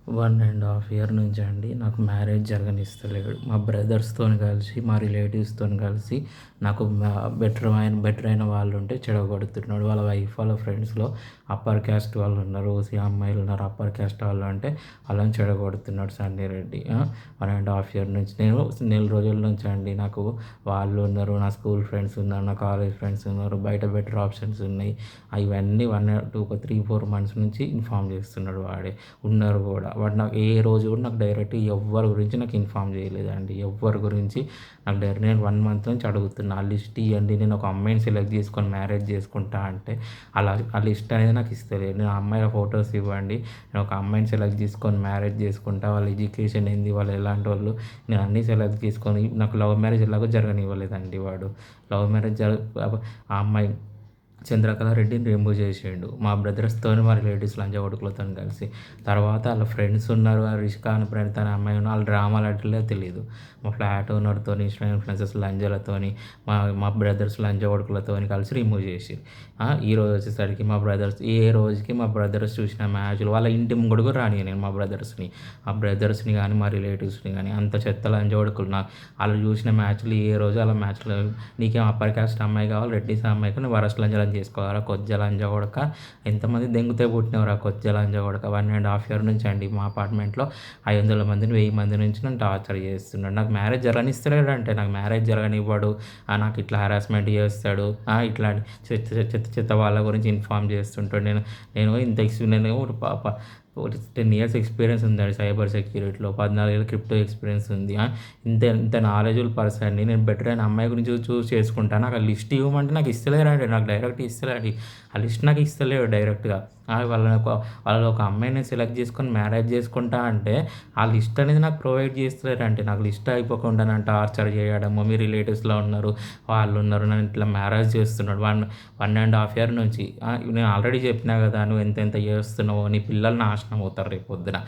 1 ½ year నుంచి అండి నాకు మ్యారేజ్ జరగనిస్తలేడు. మా బ్రదర్స్‌తోని కలిసి, మా రిలేటివ్స్‌తోని కలిసి నాకు బెటర్ అయిన వాళ్ళుంటే చెడగొడుతున్నాడు. వాళ్ళ వైఫ్, వాళ్ళ ఫ్రెండ్స్‌లో అప్పర్ క్యాస్ట్ వాళ్ళున్నారు. ఓసీ అమ్మాయిలున్నారు. అప్పర్ క్యాస్ట్ వాళ్ళు అంటే వాళ్ళని చెడగొడుతున్నాడు సన్నీ రెడ్డి. 1 ½ ఇయర్ నుంచి నెల రోజుల నుంచి అండి నాకు వాళ్ళు ఉన్నారు, నా స్కూల్ ఫ్రెండ్స్ ఉన్నారు, నా కాలేజ్ ఫ్రెండ్స్ ఉన్నారు, బయట బెటర్ ఆప్షన్స్ ఉన్నాయి. ఇవన్నీ 3, 4 మంత్స్ నుంచి ఇన్ఫార్మ్ చేస్తున్నాడు వాడే. ఉన్నారు కూడా. వాడు నాకు ఏ రోజు కూడా నాకు డైరెక్ట్ ఎవ్వరి గురించి నాకు ఇన్ఫార్మ్ చేయలేదండి. ఎవ్వరి గురించి నాకు డైరెక్ట్ నేను 1 మంత్ నుంచి అడుగుతున్నా. ఆ లిస్ట్ ఇయ్యండి. నేను ఒక అమ్మాయిని సెలెక్ట్ చేసుకొని మ్యారేజ్ చేసుకుంటా అంటే ఆ లిస్ట్ అనేది నాకు ఇస్తలేదు. నేను ఆ అమ్మాయిల ఫొటోస్ ఇవ్వండి. నేను ఒక అమ్మాయిని సెలెక్ట్ చేసుకొని మ్యారేజ్ చేసుకుంటా. వాళ్ళ ఎడ్యుకేషన్ ఏంది, వాళ్ళు ఎలాంటి వాళ్ళు, నేను అన్నీ సెలెక్ట్ చేసుకొని నాకు లవ్ మ్యారేజ్ ఎలాగో జరగనివ్వలేదండి వాడు. లవ్ మ్యారేజ్ ఆ అమ్మాయి చంద్రకళ రెడ్డిని రిమూవ్ చేసిండు. మా బ్రదర్స్‌తోని, మా రిలేటివ్స్ లంజా కలిసి. తర్వాత ఆళ్ళ ఫ్రెండ్స్ ఉన్నారు. ఆ రిషిక అని ప్రణీత అనే అమ్మాయి ఆళ్ళ డ్రామాలు ఆడట్లే తెలీదు. మా ఫ్లాట్ ఓనర్‌తోని, ఇన్‌ఫ్లుయెన్సర్స్ లంజలతోని, మా మా బ్రదర్స్ లంజా కొడుకులతోని కలిసి రిమూవ్ చేసిర్రు. ఈరోజు వచ్చేసరికి మా బ్రదర్స్ చూసిన మ్యాచ్‌లు వాళ్ళ ఇంటి ముంగట కూడా రానియను మా బ్రదర్స్‌ని గానీ, మా రిలేటివ్స్‌ని గానీ అంత చెత్త లంజా కొడుకులు. ఆళ్ళు చూసిన మ్యాచ్‌లు ఏ రోజు ఆళ్ళ మ్యాచ్‌లు నీకేం అప్పర్ క్యాస్ట్ అమ్మాయి కావాలి, రెడ్డిస్ అమ్మాయికి నువ్వు వరస్ట్ లంజలని చేసుకోవాలా కొజ్జ లంజా కొడక. ఎంతమంది దెంగితే పుట్టినవురా కొజ్జ లంజా కొడక. 1 ½ ఇయర్ నుంచి అండి మా అపార్ట్మెంట్లో 500 మందిని, 1000 మంది నుంచి నన్ను టార్చర్ చేస్తున్నాడు. నాకు మ్యారేజ్ జరగనిస్తలేడంటే, నాకు మ్యారేజ్ జరగనివ్వడు. నాకు ఇట్లా హరాస్మెంట్ చేస్తాడు. ఇట్లాంటి చెత్త చెత్త చెత్త వాళ్ళ గురించి ఇన్ఫార్మ్ చేస్తుంటాడు. నేను ఇంత నేను 10 ఇయర్స్ ఎక్స్పీరియన్స్ ఉందండి సైబర్ సెక్యూరిటీలో. 14 ఏళ్ళ క్రిప్టో ఎక్స్పీరియన్స్ ఉంది. ఇంత నాలెడ్జబుల్ పర్సన్‌ని నేను బెటర్ అయిన అమ్మాయి గురించి చూస్ చేసుకుంటా. నాకు ఆ లిస్ట్ ఇవ్వమంటే నాకు ఇస్తలేరండి. నాకు డైరెక్ట్ ఇస్తలేడు. ఆ లిస్ట్ నాకు ఇస్తలేడు డైరెక్ట్‌గా. వాళ్ళలో ఒక అమ్మాయిని సెలెక్ట్ చేసుకొని మ్యారేజ్ చేసుకుంటా అంటే ఆ లిస్ట్ అనేది నాకు ప్రొవైడ్ చేస్తలేరండి. నాకు లిస్ట్ అయిపోకుండా నన్ను టార్చర్ చేయడము, మీ రిలేటివ్స్‌లో ఉన్నారు, వాళ్ళు ఉన్నారు, నన్ను ఇట్లా మ్యారేజ్ చేస్తున్నాడు. 1 ½ ఇయర్ నుంచి. నేను ఆల్రెడీ చెప్పినా కదా, నువ్వు ఎంతెంత చేస్తున్నావో నీ పిల్లలు నాశనం అవుతారు రేపు పొద్దున.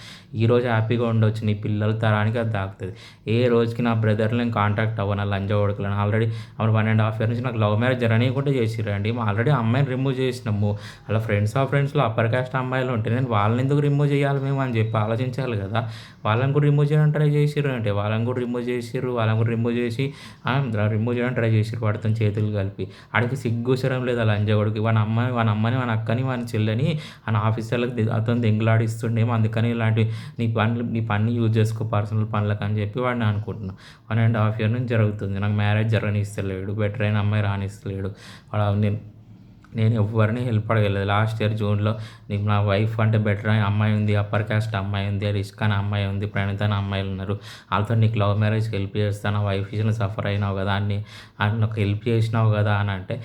ఈరోజు హ్యాపీగా ఉండొచ్చు, నీ పిల్లల తరానికి అది తాకుతుంది. ఏ రోజుకి నా బ్రదర్‌ని నేను కాంటాక్ట్ అవ్వను ఆ లంజా కొడుకులను. ఆల్రెడీ 1 ½ ఇయర్ నుంచి నాకు లవ్ మ్యారేజ్ జరగనీయకుండా చేసిర్రండి. ఆల్రెడీ ఆ అమ్మాయిని రిమూవ్ చేసినాము. అలా ఫ్రెండ్స్‌లో అప్పర్ కాస్ట్ అమ్మాయిలు ఉంటే నేను వాళ్ళని ఎందుకు రిమూవ్ చేయాలి మేము అని చెప్పి ఆలోచించాలి కదా. వాళ్ళని కూడా రిమూవ్ చేయడానికి ట్రై చేసిర్రు అంటే వాళ్ళని కూడా రిమూవ్ చేసిర్రు. వాళ్ళని కూడా రిమూవ్ చేసి రిమూవ్ చేయడానికి ట్రై చేసిర్రు వాడితోని చేతులు కలిపి. ఆడికి సిగ్గు శరం లేదు ఆ లంజాకొడుకు. వాని అమ్మని, వాని అక్కని, వాని చెల్లని ఆయన ఆఫీసర్‌లకు అతను దెంగులాడిస్తుండేమో. అందుకని ఇలాంటి నీ పని యూజ్ చేసుకో పర్సనల్ పనులకు అని చెప్పి వాడిని అనుకుంటున్నా. 1 ½ ఇయర్ నుంచి జరుగుతుంది. నాకు మ్యారేజ్ జరగనిస్తలేడు. బెటర్ అయిన అమ్మాయి రానిస్తలేడు. నేను నేను ఎవ్వరిని హెల్ప్ అడగలేదు. లాస్ట్ ఇయర్ జూన్‌లో నీకు నా వైఫ్ అంటే బెటర్ అయిన అమ్మాయి ఉంది, అప్పర్ కాస్ట్ అమ్మాయి ఉంది, రిష్క అనే అమ్మాయి ఉంది, ప్రణీత అనే అమ్మాయిలు ఉన్నారు. వాళ్ళతో నీకు లవ్ మ్యారేజ్‌కి హెల్ప్ చేస్తా. నా వైఫ్ విషయంలో సఫర్ అయినావు కదా నాకు హెల్ప్ చేసినావు కదా అని అంటే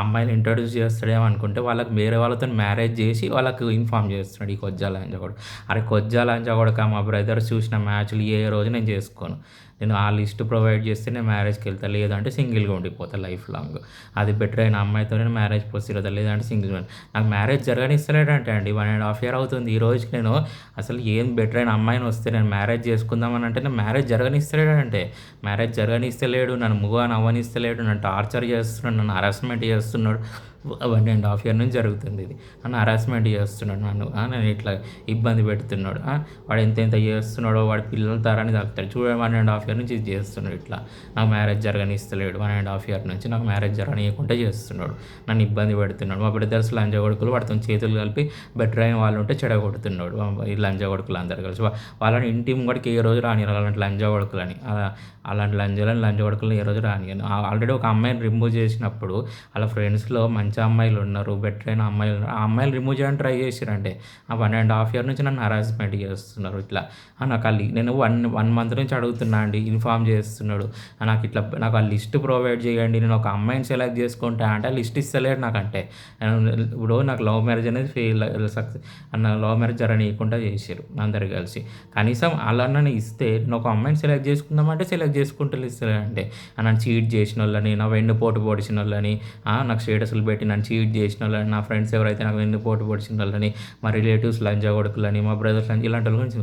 అమ్మాయిని ఇంట్రొడ్యూస్ చేస్తాడేమో అనుకుంటే వాళ్ళకి వేరే వాళ్ళతోని మ్యారేజ్ చేసి వాళ్ళకి ఇన్ఫార్మ్ చేస్తున్నాడు ఈ కొజ్జా లంజా కొడుకు. అరే కొజ్జా లంజా కొడకా, మా బ్రదర్స్ చూసిన మ్యాచ్‌లు ఏ రోజు నేను చేసుకోను. నేను ఆ లిస్ట్ ప్రొవైడ్ చేస్తే నేను మ్యారేజ్‌కి వెళ్తా. లేదంటే సింగిల్‌గా ఉండిపోతా లైఫ్ లాంగ్. అది బెటర్ అయిన అమ్మాయితో నేను మ్యారేజ్ ప్రొసీడ్ అవుతా. లేదంటే సింగిల్‌గా. నాకు మ్యారేజ్ జరగనిస్తలేడంట అండి. 1 ½ ఇయర్ అవుతుంది. ఈ రోజుకి నేను అసలు ఏం బెటర్ అయిన అమ్మాయిని వస్తే నేను మ్యారేజ్ చేసుకుందాం అని అంటే మ్యారేజ్ జరగనిస్తలేడంటే. మ్యారేజ్ జరగనిస్తలేడు. నన్ను మూవ్ ఆన్ అవ్వనిస్తలేడు. నన్ను టార్చర్ చేస్తున్నాడు. నన్ను హరాస్మెంట్ చేస్తున్నాడు. 1 ½ ఇయర్ నుంచి జరుగుతుంది ఇది. నన్ను హరాస్మెంట్ చేస్తున్నాడు. నన్ను ఇట్లా ఇబ్బంది పెడుతున్నాడు. వాడు ఎంతెంత చేస్తున్నాడో వాడి పిల్లల తరాన్ని తాకుతాడు. చూడండి 1 ½ ఇయర్ నుంచి ఇది చేస్తున్నాడు ఇట్లా. నాకు మ్యారేజ్ జరగనిస్తలేడు. 1 ½ ఇయర్ నుంచి నాకు మ్యారేజ్ జరగనీయకుండా చేస్తున్నాడు. నన్ను ఇబ్బంది పెడుతున్నాడు. మా బ్రదర్స్ లంజా కొడుకులు వాడితో చేతులు కలిపి బెటర్ అయిన వాళ్ళు ఉంటే చెడగొడుతున్నాడు. ఈ లంజా కొడుకులు అందరూ కలిసి వాళ్ళని ఇంటి ముంగడికి ఏ రోజు రానియరు అలాంటి లంజా కొడుకులని. అలాంటి లంజా కొడుకులని ఏ రోజు రానియను. ఆల్రెడీ ఒక అమ్మాయిని రిమూవ్ చేసినప్పుడు వాళ్ళ ఫ్రెండ్స్‌లో మంచి అమ్మాయిలు ఉన్నారు, బెటర్ అయిన అమ్మాయిలు ఉన్నారు. ఆ అమ్మాయిలు రిమూవ్ చేయడానికి ట్రై చేసిర్రంటే. 1 ½ ఇయర్ నుంచి నన్ను హరాస్మెంట్ చేస్తున్నారు ఇట్లా. నేను 1 మంత్ నుంచి అడుగుతున్నా అండి. ఇన్ఫార్మ్ చేస్తున్నాడు. నాకు ఆ లిస్ట్ ప్రొవైడ్ చేయండి. నేను ఒక అమ్మాయిని సెలెక్ట్ చేసుకుంటా అంటే ఆ లిస్ట్ ఇస్తలేడు నాకంటే. ఇప్పుడు నాకు లవ్ మ్యారేజ్ అనేది లవ్ మ్యారేజ్ జరగనీయకుండా చేసిర్రు అందరూ కలిసి. కనీసం అలానన్నా ఇస్తే నేను ఒక అమ్మాయిని సెలెక్ట్ చేసుకుందామంటే సెలెక్ట్ చేసుకుంటూ ఇస్తలేడంటే. నన్ను చీట్ చేసినోళ్ళని, నా వెన్నుపోటు పొడిచినోళ్ళని, నాకు స్టేటస్‌లు పెట్టి పెట్టి నన్ను చీట్ చేసిన వాళ్ళని, నా ఫ్రెండ్స్ ఎవరైతే నాకు వెన్ను పోటు పొడిచిన వాళ్ళని, మా రిలేటివ్స్ లంజా కొడుకులని, మా బ్రదర్స్ లంజా ఇలాంటి వాళ్ళ గురించి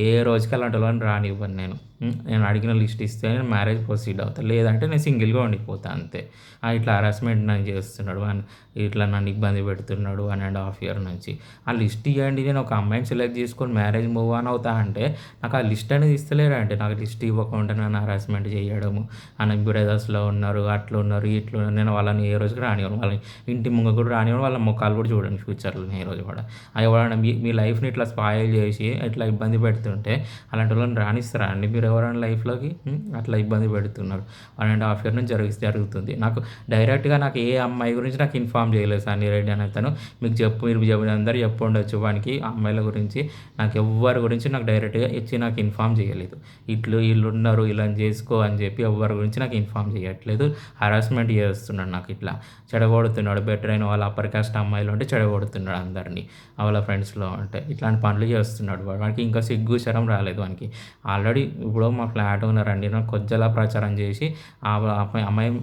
ఏ రోజుకి అలాంటి వాళ్ళని రానివ్వను నేను. నేను అడిగిన లిస్ట్ ఇస్తే నేను మ్యారేజ్ ప్రొసీడ్ అవుతాను, లేదంటే నేను సింగిల్గా ఉండిపోతాను అంతే. ఇట్లా హరాస్మెంట్ నాకు చేస్తున్నాడు ఇట్లా నన్ను ఇబ్బంది పెడుతున్నాడు 1.5 year నుంచి. ఆ లిస్ట్ ఇవ్వండి, నేను ఒక అమ్మాయిని సెలెక్ట్ చేసుకొని మ్యారేజ్ మూవ్ ఆన్ అవుతా అంటే నాకు ఆ లిస్ట్ అనేది ఇస్తలేరా అంటే, నాకు లిస్ట్ ఇవ్వకుండా నన్ను హరాస్మెంట్ చేయడము, నాకు బ్రదర్స్లో ఉన్నారు, అట్లా ఉన్నారు, ఇట్లా ఉన్నారు, నేను వాళ్ళని ఏ రోజుకి రానివ్వను, వాళ్ళని ఇంటి ముంగ కూడా రానివ్వను, వాళ్ళ ముఖాలు కూడా చూడండి ఫ్యూచర్లో ఏ రోజు కూడా. ఎవరైనా మీ లైఫ్ని ఇట్లా స్పాయిల్ చేసి ఇట్లా ఇబ్బంది పెడుతుంటే అలాంటి వాళ్ళని రాణిస్తారా అండి మీరు ఎవరైనా లైఫ్లోకి? అట్లా ఇబ్బంది పెడుతున్నారు. 1.5 year నుంచి జరుగుతుంది. నాకు డైరెక్ట్గా నాకు ఏ అమ్మాయి గురించి నాకు ఇన్ఫామ్ చేయలేదు సన్నీ రెడ్డి అని అతను. మీరు అందరూ చెప్పు ఉండొచ్చు వానికి అమ్మాయిల గురించి, నాకు ఎవ్వరి గురించి నాకు డైరెక్ట్గా ఇచ్చి నాకు ఇన్ఫామ్ చేయలేదు. వీళ్ళు ఉన్నారు ఇలా చేసుకో అని చెప్పి ఎవ్వరి గురించి నాకు ఇన్ఫామ్ చేయట్లేదు. హరాస్మెంట్ చేస్తున్నాడు, నాకు ఇట్లా చెడగొడుతున్నాడు. బెటర్ అయిన వాళ్ళ అప్పర్ కాస్ట్ అమ్మాయిలు ఉంటే చెడగొడుతున్నాడు అందరినీ, వాళ్ళ ఫ్రెండ్స్లో అంటే ఇట్లాంటి పనులు చేస్తున్నాడు వాడికి. ఇంకా సిగ్గు శరం రాలేదు వానికి. ఆల్రెడీ ఇప్పుడు మా ఫ్లాట్ ఓనరండి నాకు కొజ్జలా ప్రచారం చేసి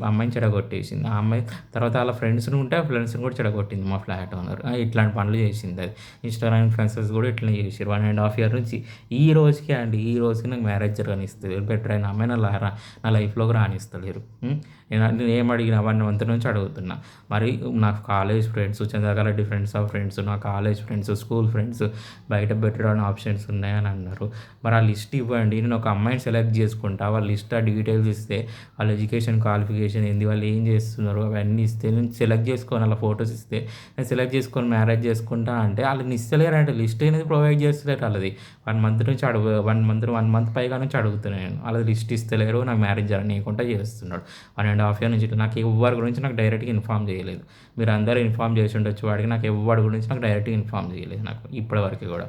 అమ్మాయిని చెడగొట్టేసింది. ఆ అమ్మాయి తర్వాత వాళ్ళ ఫ్రెండ్స్ని ఉంటే ఆ ఫ్రెండ్స్ని కూడా చెడగొట్టింది మా ఫ్లాట్ ఓనర్. ఇట్లాంటి పనులు చేసింది అది. ఇన్స్టాగ్రామ్ ఇన్ఫ్లుయెన్సర్స్ కూడా ఇట్లా చేసారు. 1.5 year నుంచి ఈ రోజుకి నాకు మ్యారేజ్ జరగనిస్తుంది. బెటర్ అయిన అమ్మాయి నా లైఫ్లోకి రానిస్తలేరు. నేను ఏం అడిగినా 1 month నుంచి అడుగుతున్నా. మరి నాకు college friends, Chandrakareddy friends of friends, నా కాలేజ్ ఫ్రెండ్స్, స్కూల్ ఫ్రెండ్స్, బయట పెట్టడం ఆప్షన్స్ ఉన్నాయని అన్నారు. మరి ఆ లిస్ట్ ఇవ్వండి, నేను ఒక అమ్మాయిని సెలెక్ట్ చేసుకుంటా. వాళ్ళ లిస్ట్ ఆ డీటెయిల్స్ ఇస్తే, వాళ్ళ ఎడ్యుకేషన్ క్వాలిఫికేషన్ ఏంది, వాళ్ళు ఏం చేస్తున్నారు అవన్నీ ఇస్తే నేను సెలెక్ట్ చేసుకొని, వాళ్ళ ఫొటోస్ ఇస్తే నేను సెలెక్ట్ చేసుకొని మ్యారేజ్ చేసుకుంటా అంటే వాళ్ళని ఇస్తలేరంటే, లిస్ట్ అనేది ప్రొవైడ్ చేస్తలేరు. వాళ్ళది 1 month నుంచి 1 month పైగా నుంచి అడుగుతున్నాను నేను. వాళ్ళది లిస్ట్ ఇస్తలేరు, నాకు మ్యారేజ్ జరగనీయకుండా చేస్తున్నాడు 1.5 year నుంచి. నాకు ఎవ్వరి గురించి నాకు డైరెక్ట్గా ఇన్ఫామ్ చేయలేదు. మీరు అందరూ ఇన్ఫామ్ చేసి ఉండొచ్చు వాడికి, నాకు ఎవ్వరి గురించి నాకు డైరెక్ట్గా ఇన్ఫామ్ చేయలేదు నాకు ఇప్పటివరకు కూడా.